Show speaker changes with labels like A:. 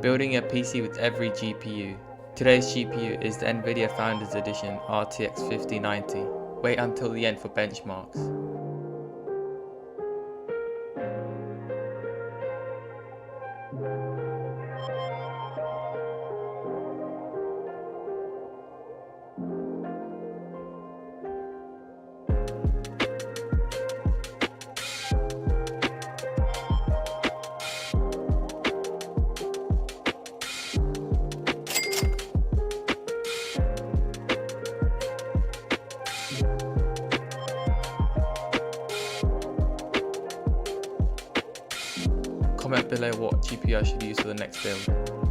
A: Building a PC with every GPU. Today's GPU is the NVIDIA Founders Edition RTX 5090. Wait until the end for benchmarks. Comment below what GPU I should use for the next build.